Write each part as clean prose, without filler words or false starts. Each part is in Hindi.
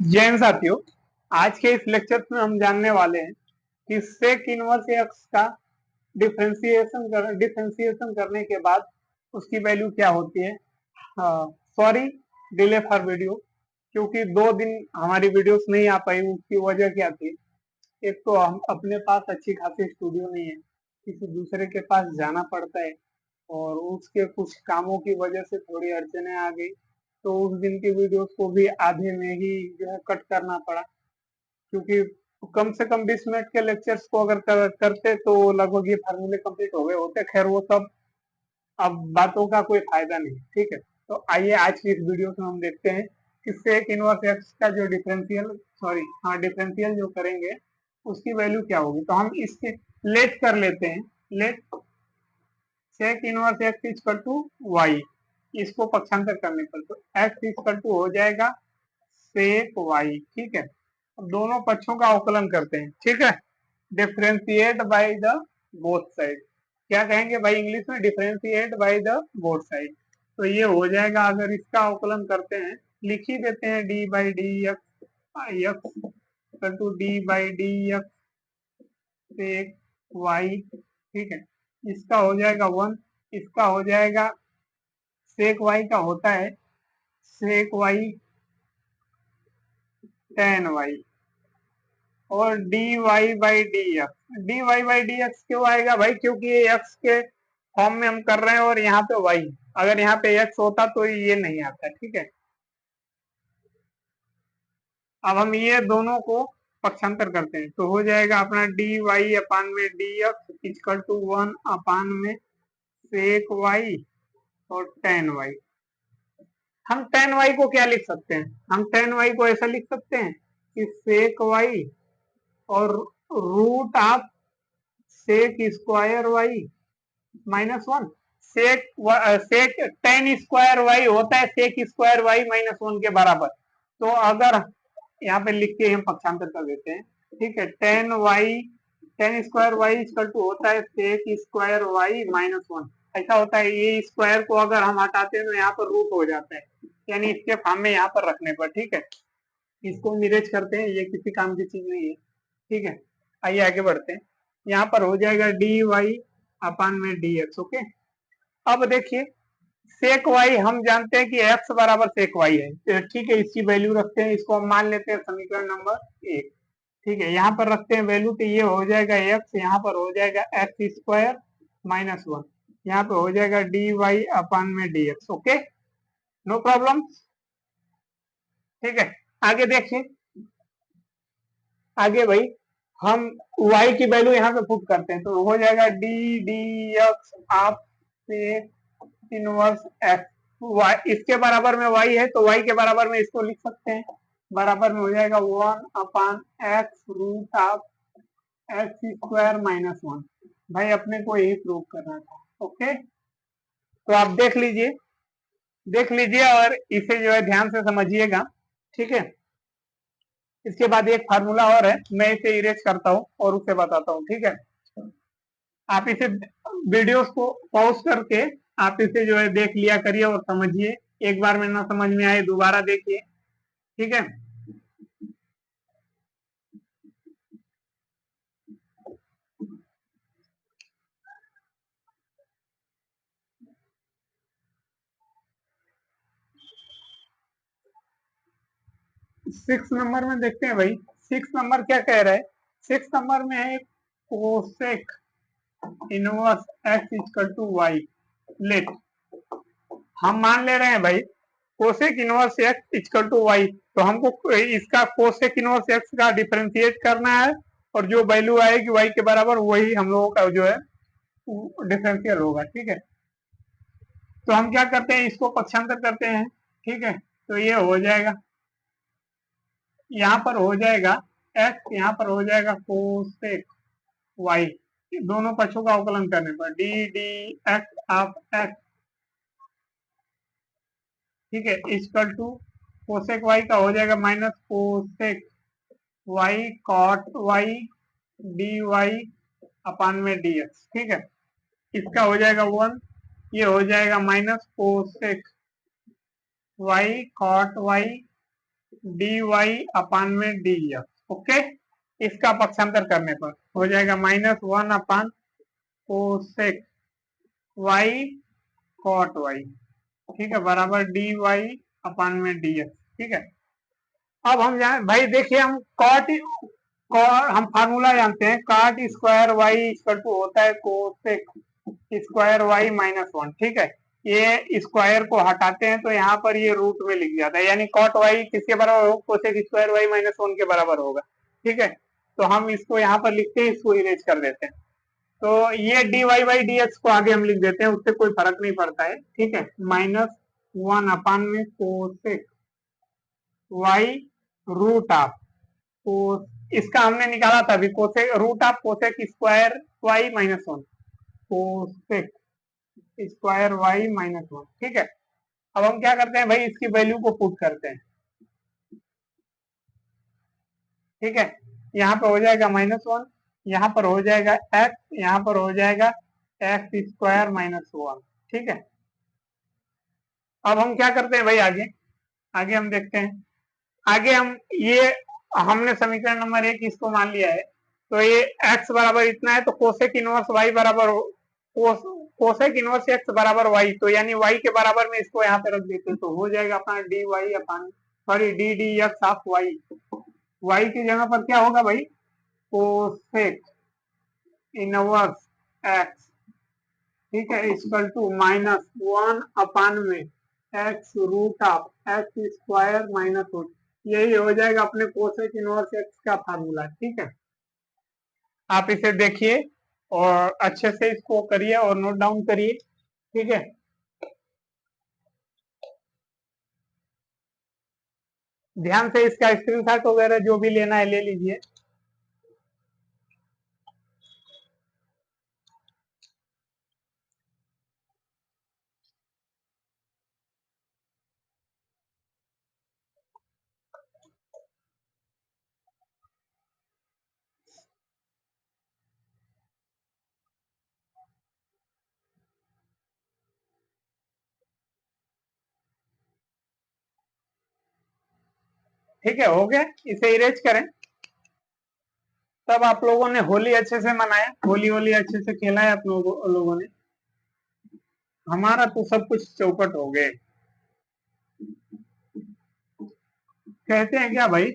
जय हिंद साथियों। आज के इस लेक्चर में हम जानने वाले हैं कि सेक इनवर्स एक्स का डिफरेंशिएशन करने के बाद उसकी वैल्यू क्या होती है। सॉरी, डिले फॉर वीडियो, क्योंकि 2 दिन हमारी वीडियोस नहीं आ पाई। उसकी वजह क्या थी? एक तो हम अपने पास अच्छी खासी स्टूडियो नहीं है, किसी दूसरे के पास जाना पड़ता है और उसके कुछ कामों की वजह से थोड़ी अड़चने आ गई, तो उस दिन की वीडियोस को भी आधे में ही जो है कट करना पड़ा। क्योंकि कम से कम 20 मिनट के लेक्चर्स को अगर करते तो लगभग ये फार्मूले कंप्लीट हो गए होते। खैर वो सब अब बातों का कोई फायदा नहीं, ठीक है। तो आइए आज की इस वीडियो में हम देखते हैं कि सेक इनवर्स एक्स का जो डिफरेंशियल जो करेंगे उसकी वैल्यू क्या होगी। तो हम इसके लेट कर लेते हैं। Let sec inverse x equal to y, इसको पक्षांतर करने पर तो एक्स इक्वल टू हो जाएगा सेक वाई, ठीक है। अब दोनों पक्षों का अवकलन करते हैं, ठीक है। Differentiate by the both side, क्या कहेंगे भाई इंग्लिश में? Differentiate by the both side. तो ये हो जाएगा, अगर इसका अवकलन करते हैं, लिख ही देते हैं d by d x equal to d by d x sec y, ठीक है। इसका हो जाएगा 1, इसका हो जाएगा सेक वाई का होता है सेक वाई टेन वाई, और d y by d x क्यों आएगा भाई? क्योंकि ये एक्स के फॉर्म में हम कर रहे हैं और यहाँ पे वाई, अगर यहाँ पे एक्स होता तो ये नहीं आता, ठीक है। अब हम ये दोनों को पक्षांतर करते हैं तो हो जाएगा अपना डी वाई अपान में D x equal to 1 upon में सेक वाई और टेन वाई। हम टेन वाई को क्या लिख सकते हैं? हम टेन वाई को ऐसा लिख सकते हैं कि सेक वाई और root of sec square y -1। Sec tan square y होता है सेक स्क्वायर वाई -1 के बराबर। तो अगर यहाँ पे लिख के हम पक्षांतर कर देते हैं, ठीक है। Tan square y equal to होता है सेक स्क्वायर वाई -1। ऐसा होता है, ये स्क्वायर को अगर हम हटाते हैं तो यहाँ पर रूट हो जाता है, यानी इसके फॉर्म में यहाँ पर रखने पर, ठीक है। इसको निरेज करते हैं, ये किसी काम की चीज नहीं है, ठीक है। आइए आगे बढ़ते हैं। यहाँ पर हो जाएगा डी वाई अपान में डी एक्स, ओके। अब देखिए, सेक वाई हम जानते हैं कि एक्स बराबर सेक वाई है, तो ठीक है, इसकी वैल्यू रखते हैं। इसको हम मान लेते हैं समीकरण नंबर 1, ठीक है। यहाँ पर रखते हैं वैल्यू, तो ये हो जाएगा एक्स, यहाँ पर हो जाएगा एक्स स्क्वायर -1, यहाँ पे हो जाएगा डी वाई अपान में D x, okay, no problem, ठीक है। आगे देखिए, आगे भाई हम y की वैल्यू यहाँ पे पुट करते हैं तो हो जाएगा डी डी एक्स आप से इनवर्स एक्स। y इसके बराबर में y है तो y के बराबर में इसको लिख सकते हैं, बराबर में हो जाएगा 1 upon X root of X square -1। भाई अपने को यही प्रूव करना था, ओके। तो आप देख लीजिए और इसे जो है ध्यान से समझिएगा, ठीक है। इसके बाद एक फार्मूला और है, मैं इसे इरेज करता हूँ और उसे बताता हूँ, ठीक है। आप इसे वीडियोस को पॉज करके आप इसे जो है देख लिया करिए और समझिए। एक बार में ना समझ में आए दोबारा देखिए, ठीक है। 6 नंबर में देखते हैं भाई। 6 नंबर क्या कह रहा है? 6 नंबर में है cosec inverse x equal to y. Let हम मान ले रहे हैं भाई cosec inverse x equal to y, तो हमको इसका कोसेक इनवर्स एक्स का डिफरेंशिएट करना है और जो वैल्यू आएगी वाई के बराबर वही हम लोगों का जो है डिफरेंशियल होगा, ठीक है। तो हम क्या करते हैं, इसको पक्षांतर करते हैं, ठीक है। तो ये हो जाएगा, यहाँ पर हो जाएगा एक्स, यहाँ पर हो जाएगा कोसेक वाई, दोनों पक्षों का अवकलन करने पर D D x of X, ठीक है, इक्वल टू कोसेक वाई का हो जाएगा minus cosec Y cot Y D Y upon में डी एक्स, ठीक है। इसका हो जाएगा 1, ये हो जाएगा minus cosec Y cot Y D Y upon में डी एक्स। ओके, इसका पक्षांतर करने पर हो जाएगा -1 अपान कोसेक वाई कॉट वाई, ठीक है, बराबर डी वाई अपान में डी एक्स। ठीक है, अब हम जान भाई देखिए, हम कॉट हम फार्मूला जानते हैं, cot square y equal to होता है कोसेक स्क्वायर वाई -1। ठीक है, ये स्क्वायर को हटाते हैं तो यहाँ पर ये रूट में लिख जाता है, यानी कॉट वाई किसके बराबर होगा, कोसेक स्क्वायर वाई -1 के बराबर होगा। ठीक है, तो हम इसको यहाँ पर लिखते हैं, इसको इरेज कर देते हैं, तो ये d y by d x को आगे हम लिख देते हैं, उससे कोई फर्क नहीं पड़ता है। ठीक है, -1 अपान में कोसेक वाई रूट ऑफ इसका हमने निकाला था अभी, cosec root of cosec square y -1, cosec square y -1। ठीक है, अब हम क्या करते हैं भाई, इसकी वैल्यू को पुट करते हैं। ठीक है, यहाँ पे हो जाएगा -1, यहाँ पर हो जाएगा x, यहाँ पर हो जाएगा x स्क्वायर -1। ठीक है, अब हम क्या करते हैं भाई, आगे आगे हम देखते हैं। आगे हम ये हमने समीकरण नंबर 1 इसको मान लिया है, तो ये x बराबर इतना है, तो कोसेक इनवर्स y बराबर कोसेक इनवर्स x बराबर y, तो यानी y के बराबर में इसको यहाँ पे रख देते हैं, तो हो जाएगा अपना d Y upon sorry d D x of y. y की जगह पर क्या होगा भाई, कोसेक इनवर्स x, ठीक है, इक्वल टू -1 अपान में x root of x square -1, यही हो जाएगा अपने कोसेक इनवर्स x का फार्मूला। ठीक है, आप इसे देखिए और अच्छे से इसको करिए और नोट डाउन करिए। ठीक है, ध्यान से इसका स्क्रीनशॉट वगैरह जो भी लेना है ले लीजिए। ठीक है, हो गया, इसे इरेज करें। तब आप लोगों ने होली अच्छे से मनाया, होली होली अच्छे से खेला है आप लोगों ने, हमारा तो सब कुछ चौपट हो गए। कहते हैं क्या भाई,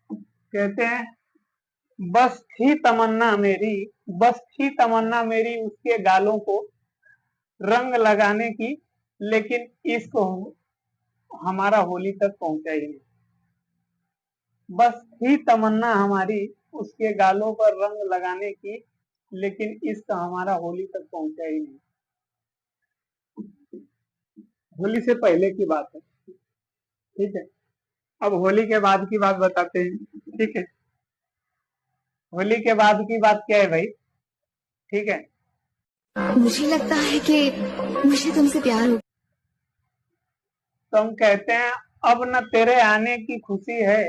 कहते हैं बस थी तमन्ना मेरी, बस थी तमन्ना मेरी उसके गालों को रंग लगाने की, लेकिन इसको हमारा होली तक पहुंचा ही नहीं। बस थी तमन्ना हमारी उसके गालों पर रंग लगाने की, लेकिन इसका हमारा होली तक पहुंचा ही नहीं। होली से पहले की बात है। ठीक है, अब होली के बाद की बात बताते हैं। ठीक है, होली के बाद की बात क्या है भाई, ठीक है, मुझे लगता है कि मुझे तुमसे प्यार हो। तो हम कहते हैं अब न तेरे आने की खुशी है,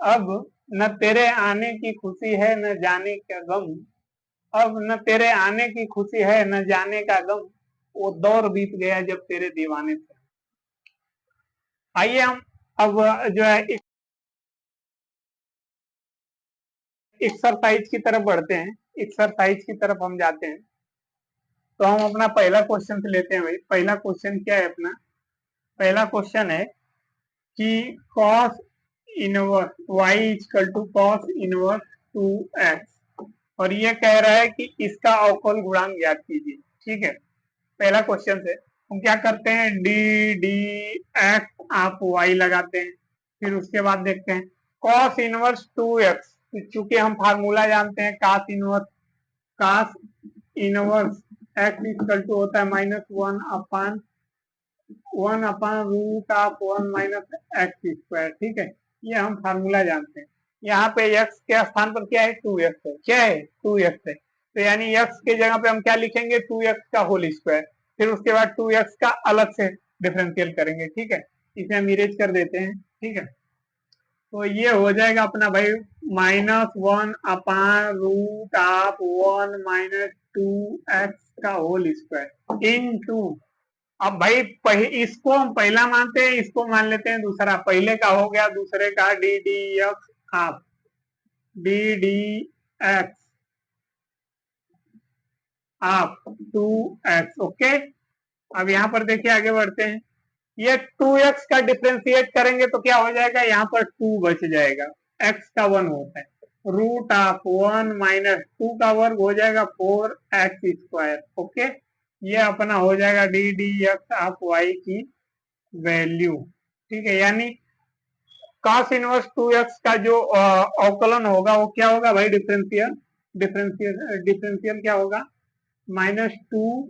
अब न तेरे आने की खुशी है न जाने का गम, अब न तेरे आने की खुशी है न जाने का गम, वो दौर बीत गया जब तेरे दीवाने थे। आइए हम अब जो है एक्सरसाइज की तरफ बढ़ते हैं, एक्सरसाइज की तरफ हम जाते हैं। तो हम अपना पहला क्वेश्चन से लेते हैं भाई। पहला क्वेश्चन क्या है अपना, पहला क्वेश्चन है कि cos inverse y equal to cos inverse 2x, और ये कह रहा है कि इसका अवकल गुणांक ज्ञात कीजिए। ठीक है, पहला क्वेश्चन से हम क्या करते हैं, डी डी एक्स आप y लगाते हैं, फिर उसके बाद देखते हैं cos इनवर्स 2x, चूंकि हम फार्मूला जानते हैं cos inverse x equal to होता है -1 upon root of 1 minus x square. ठीक है, ये हम फार्मूला जानते हैं। यहाँ पे x के स्थान पर क्या है, 2x है, क्या है 2x है, तो यानी x के जगह पे हम क्या लिखेंगे, 2x का होल स्क्वायर, फिर उसके बाद 2x का अलग से डिफरेंशियल करेंगे। ठीक है, इसे हम इरेज कर देते हैं। ठीक है, तो ये हो जाएगा अपना भाई -1 upon root of 1 minus 2x का होल स्क्वायर इन टू अब भाई इसको हम पहला मानते हैं, इसको मान लेते हैं दूसरा। पहले का हो गया, दूसरे का D D x half D D x half 2x। Okay, अब यहाँ पर देखिए आगे बढ़ते हैं। ये 2x का डिफ्रेंशिएट करेंगे तो क्या हो जाएगा, यहाँ पर 2 बच जाएगा, x का 1 होता है, रूट ऑफ 1 माइनस 2 का वर्ग हो जाएगा 4x²। ओके, ये अपना हो जाएगा d D x of y की वैल्यू। ठीक है, यानी cos इनवर्स 2x का जो अवकलन होगा वो क्या होगा भाई, डिफरेंशियल डिफरेंशियल डिफरेंशियल क्या होगा, -2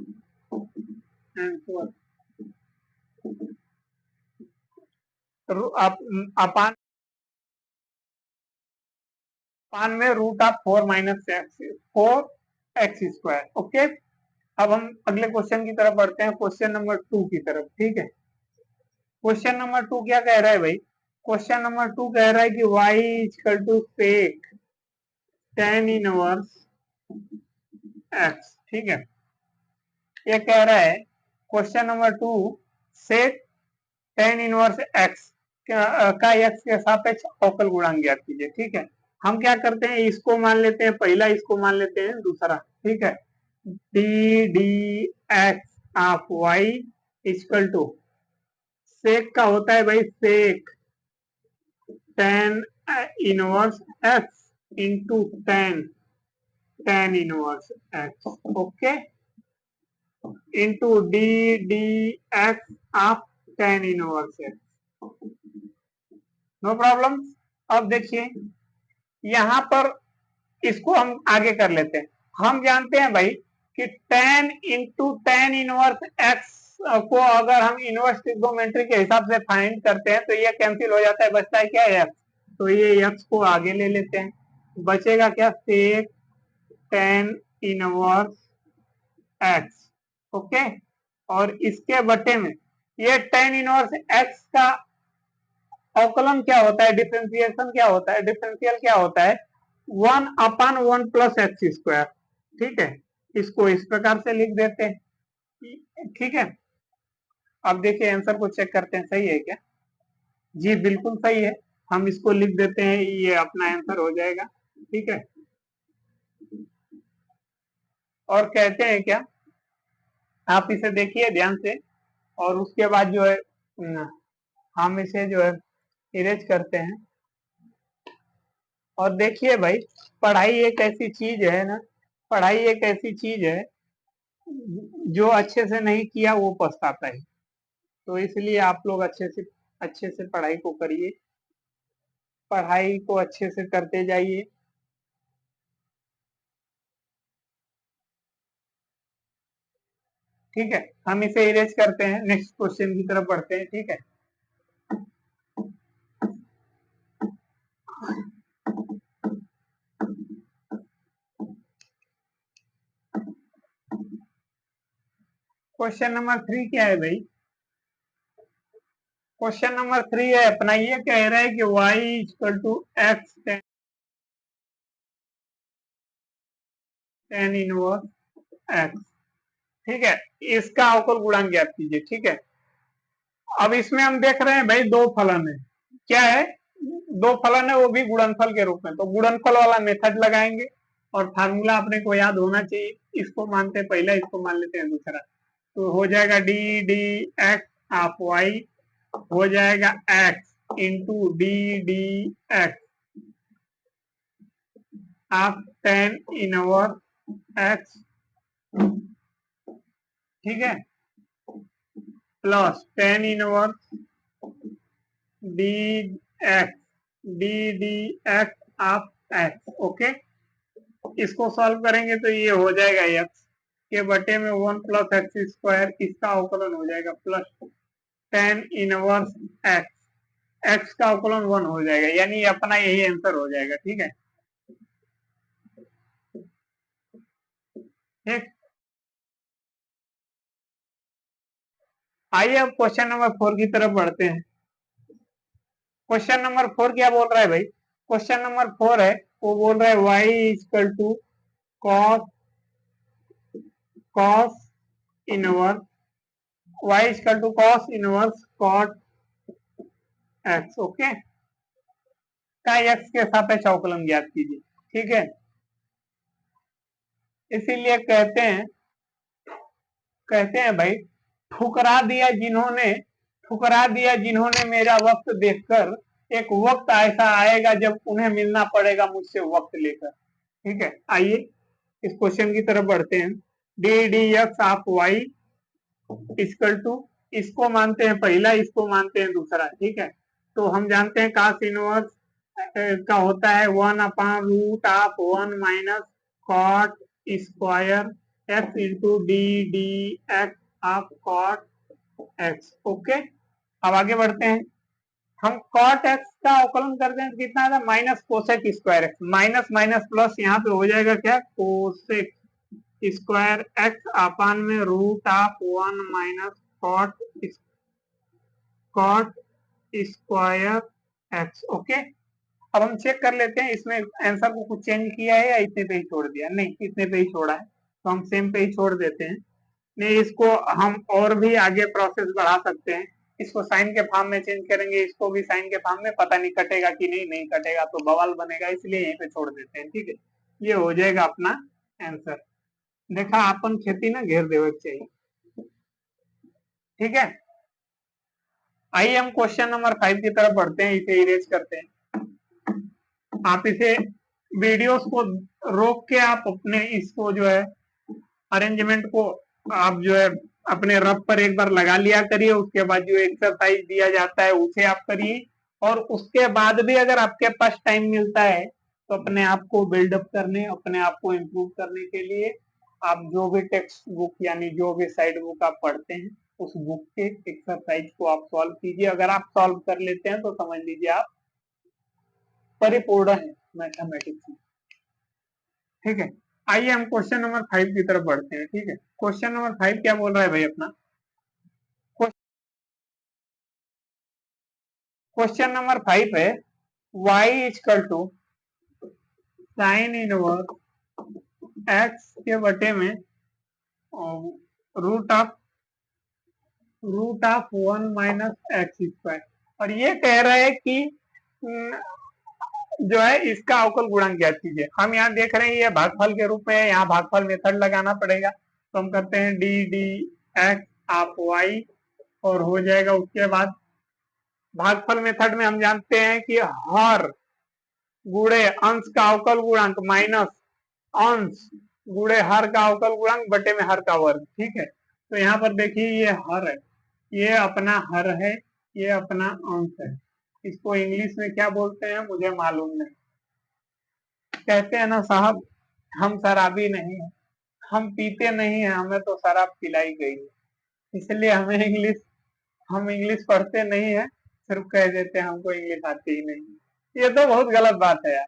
अपान पान में रूट ऑफ 4 - 4x²। ओके, अब हम अगले क्वेश्चन की तरफ बढ़ते हैं, क्वेश्चन नंबर 2 की तरफ। ठीक है, क्वेश्चन नंबर 2 क्या कह रहा है भाई, क्वेश्चन नंबर 2 कह रहा है कि y = sec tan inverse x। ठीक है, ये कह रहा है question number 2 sec tan inverse x का x के सापेक्ष अवकल गुणांक ज्ञात कीजिए। ठीक है, हम क्या करते हैं, इसको मान लेते हैं पहला, इसको मान लेते हैं दूसरा। ठीक है, D D x of Y equal to sec का होता है भाई sec tan inverse X into tan inverse X. Okay, into D D x of tan inverse X. No problem. अब देखिए यहां पर इसको हम आगे कर लेते हैं। हम जानते हैं भाई कि tan into tan inverse x को अगर हम इनवर्स ट्रिग्नोमेट्री के हिसाब से फाइंड करते हैं तो ये कैंसिल हो जाता है, बचता है क्या, एक्स। तो ये एक्स को आगे ले लेते हैं, बचेगा क्या, सेक tan इनवर्स एक्स। ओके, और इसके बटे में ये tan इनवर्स एक्स का अवकलन क्या होता है, डिफरेंशिएशन क्या होता है, डिफरेंशियल क्या होता है, 1/1 + x²। ठीक है, इसको इस प्रकार से लिख देते हैं। ठीक है, अब देखिए आंसर को चेक करते हैं, सही है क्या, जी बिल्कुल सही है। हम इसको लिख देते हैं, ये अपना आंसर हो जाएगा। ठीक है, और कहते हैं क्या, आप इसे देखिए ध्यान से, और उसके बाद जो है हम इसे जो है इरेज करते हैं। और देखिए भाई, पढ़ाई एक ऐसी चीज है ना, पढ़ाई एक ऐसी चीज है जो अच्छे से नहीं किया वो पछताता है। तो इसलिए आप लोग अच्छे से पढ़ाई को करिए, पढ़ाई को अच्छे से करते जाइए। ठीक है, हम इसे इरेज करते हैं, नेक्स्ट क्वेश्चन की तरफ बढ़ते हैं। ठीक है, क्वेश्चन नंबर 3 क्या है भाई, क्वेश्चन नंबर 3 है अपना, ये कह रहा है कि y = x tan inverse x। ठीक है, इसका अवकल गुणांक ज्ञात कीजिए। ठीक है, अब इसमें हम देख रहे हैं भाई दो फलन है, क्या है, दो फलन है, वो भी गुणनफल के रूप में। तो गुणनफल वाला मेथड लगाएंगे, और फार्मूला अपने को याद होना चाहिए। इसको मानते हैं पहला, इसको मान लेते हैं दूसरा। तो हो जाएगा d D x of y हो जाएगा x into D D x of tan inverse x। ठीक है, plus tan inverse d x d D x of x। Okay, इसको सॉल्व करेंगे तो ये हो जाएगा x के बटे में 1 + x², इसका अवकलन हो जाएगा प्लस tan इनवर्स x का अवकलन 1 हो जाएगा, यानी अपना यही आंसर हो जाएगा। ठीक है, ठीक। आइए अब क्वेश्चन नंबर 4 की तरफ बढ़ते हैं। क्वेश्चन नंबर 4 क्या बोल रहा है भाई, क्वेश्चन नंबर 4 है, वो बोल रहा है y = cos inverse y equal to cos inverse cot x, okay, का एक्स के सापेक्ष अवकलन ज्ञात कीजिए। ठीक है, इसीलिए कहते हैं भाई ठुकरा दिया जिन्होंने मेरा वक्त देखकर, एक वक्त ऐसा आएगा जब उन्हें मिलना पड़ेगा मुझसे वक्त लेकर। ठीक है, आइए इस क्वेश्चन की तरफ बढ़ते हैं। D D x of Y equal to, इसको मानते हैं पहला, इसको मानते हैं दूसरा। ठीक है, तो हम जानते हैं कास इनवर्स का होता है 1/√1 minus cot square x into D D x of cot x. Okay, अब आगे बढ़ते हैं। हम कॉट एक्स का अवकलन करते हैं तो कितना आता है, minus cosec square x, minus minus plus, यहाँ पे हो जाएगा क्या, कोसेक स्क्वायर एक्स अपान में √1 minus cot square x. Okay, अब हम चेक कर लेते हैं इसमें आंसर को कुछ चेंज किया है या इतने पे ही छोड़ दिया। नहीं, इतने पे ही छोड़ा है, तो हम सेम पे ही छोड़ देते हैं। नहीं, इसको हम और भी आगे प्रोसेस बढ़ा सकते हैं, इसको साइन के फॉर्म में चेंज करेंगे, इसको भी साइन के फॉर्म में, पता नहीं कटेगा कि नहीं कटेगा तो बवाल बनेगा, इसलिए यहीं पे छोड़ देते हैं। ठीक है, ये हो जाएगा अपना आंसर। देखा, अपन खेती ना घेर देवे चाहिए। ठीक है, आइए हम क्वेश्चन नंबर 5 की तरफ बढ़ते हैं, इसे इरेज करते हैं। आप इसे वीडियोस को रोक के आप अपने इसको जो है अरेंजमेंट को आप जो है अपने रफ पर एक बार लगा लिया करिए, उसके बाद जो एक्सरसाइज दिया जाता है उसे आप करिए, और उसके बाद भी अगर आपके पास टाइम मिलता है तो अपने आप को बिल्डअप करने, अपने आप को इम्प्रूव करने के लिए आप जो भी टेक्स्ट बुक यानी जो भी साइड बुक आप पढ़ते हैं उस बुक के एक्सरसाइज को आप सॉल्व कीजिए। अगर आप सॉल्व कर लेते हैं तो समझ लीजिए आप परिपूर्ण है मैथमेटिक्स में। ठीक है, आइए हम क्वेश्चन नंबर 5 की तरफ बढ़ते हैं। ठीक है, क्वेश्चन नंबर 5 क्या बोल रहा है भाई अपना, क्वेश्चन नंबर 5 है y equal to sine inverse x के बटे में root of 1 minus x square, और ये कह रहा है कि जो है इसका अवकल गुणांक ज्ञात कीजिए। हम यहाँ देख रहे हैं ये भागफल के रूप में है, यहाँ भागफल मेथड लगाना पड़ेगा, तो हम करते हैं d D x of y, और हो जाएगा उसके बाद भागफल मेथड में हम जानते हैं कि हर गुणे अंश का अवकल गुणांक माइनस अंश गुणे हर का अवकल गुणांक बटे में हर का वर्ग। ठीक है, तो यहाँ पर देखिए ये हर है, ये अपना हर है, ये अपना अंश है। इसको इंग्लिश में क्या बोलते हैं मुझे मालूम नहीं। कहते हैं ना साहब, हम शराबी नहीं है, हम पीते नहीं है, हमें तो शराब पिलाई गई है, इसलिए हम इंग्लिश पढ़ते नहीं है, सिर्फ कह देते हैं हमको इंग्लिश आती ही नहीं। ये तो बहुत गलत बात है यार,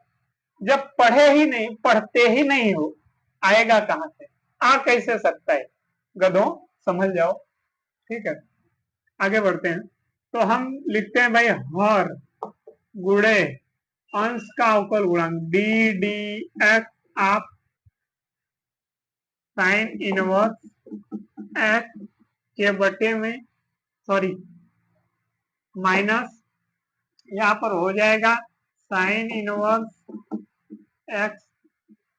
जब पढ़ते ही नहीं हो, आएगा कहां से, आ कैसे सकता है, गधों समझ जाओ। ठीक है, आगे बढ़ते हैं। तो हम लिखते हैं भाई हर गुणे अंश का अवकल गुणांक d D x of sine inverse x के बटे में माइनस, यहाँ पर हो जाएगा sine inverse x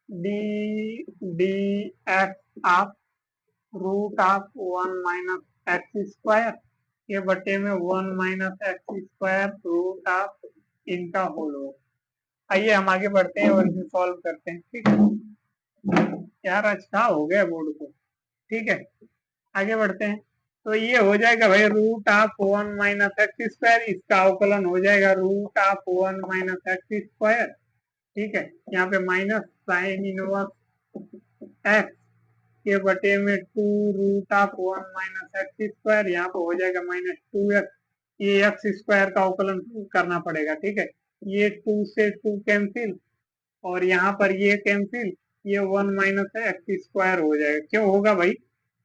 d D x of √1 minus x square के बटे में 1 minus x square root of इनका होल। आइए हम आगे बढ़ते हैं और इसे सॉल्व करते हैं। ठीक है यार, अच्छा हो गया बोर्ड को। ठीक है, आगे बढ़ते हैं। तो ये हो जाएगा भाई √1 माइनस एक्स स्क्वायर, इसका अवकलन हो जाएगा √1 माइनस एक्स स्क्वायर। ठीक है, यहाँ पे माइनस साइन इनवर्स एक्स के बटे में 2√1 माइनस एक्स स्क्वायर, यहाँ पे हो जाएगा -2x, ये एक्स स्क्वायर का अवकलन करना पड़ेगा। ठीक है, ये 2 से 2 कैंसिल, और यहाँ पर ये कैंसिल, ये 1 माइनस एक्स स्क्वायर हो जाएगा। क्यों होगा भाई,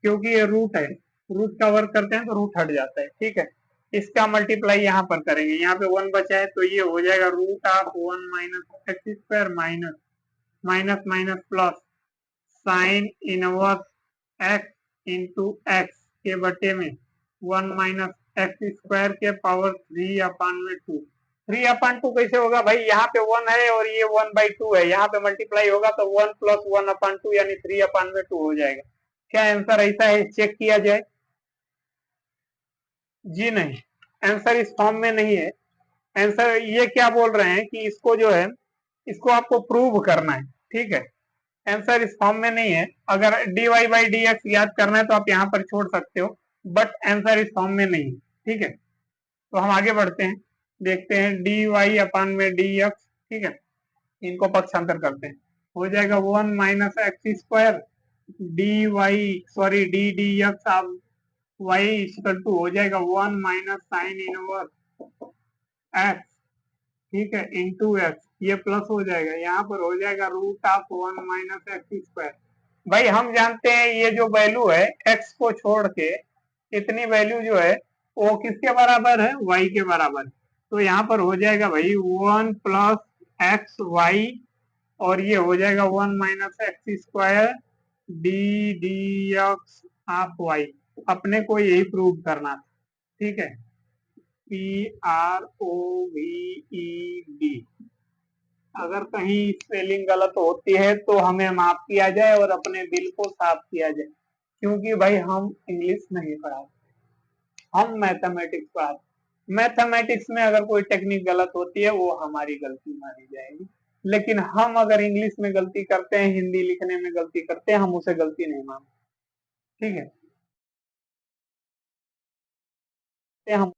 क्योंकि ये रूट है, रूट का वर्क करते हैं तो रूट हट जाता है। ठीक है, इसका मल्टीप्लाई यहाँ पर करेंगे, यहाँ पे 1 बचा है तो ये हो जाएगा √1 minus x square minus minus minus plus sign inverse X into x के बटे में 1 माइनस एक्स स्क्वायर के पावर 3/2। 3/2 कैसे होगा भाई, यहाँ पे 1 है और ये 1/2 है, यहाँ पे मल्टीप्लाई होगा तो 1 + 1/2 यानी 3/2 हो जाएगा। क्या आंसर ऐसा है, चेक किया जाए? जी नहीं, आंसर इस फॉर्म में नहीं है। आंसर ये क्या बोल रहे हैं कि इसको जो है, इसको आपको प्रूव करना है, ठीक है। आंसर इस फॉर्म में नहीं है। अगर dy/dx याद करना है तो आप यहाँ पर छोड़ सकते हो, बट आंसर इस फॉर्म में नहीं है, ठीक है। तो हम आगे बढ़ते हैं, देखते हैं dy/dx, ठीक है। इनको पक्षांतर करते हैं, हो जाएगा 1 minus x square D dx आप y इक्वल टू हो जाएगा 1 माइनस साइन इनवर्स एक्स, ठीक है, इंटू एक्स, ये प्लस हो जाएगा, यहाँ पर हो जाएगा √1 माइनस एक्स स्क्वायर। भाई हम जानते हैं ये जो वैल्यू है एक्स को छोड़ के इतनी वैल्यू जो है वो किसके बराबर है, वाई के बराबर। तो यहाँ पर हो जाएगा भाई 1 + एक्स वाई, और ये हो जाएगा 1 minus x square d D x of y. अपने को यही प्रूव करना था, ठीक है। PROVED, अगर कहीं स्पेलिंग गलत होती है तो हमें माफ किया जाए और अपने दिल को साफ किया जाए, क्योंकि भाई हम इंग्लिश नहीं पढ़ाते, हम मैथमेटिक्स पढ़ाते। मैथमेटिक्स में अगर कोई टेक्निक गलत होती है वो हमारी गलती मानी जाएगी, लेकिन हम अगर इंग्लिश में गलती करते हैं, हिंदी लिखने में गलती करते हैं, हम उसे गलती नहीं मानते, ठीक है। हम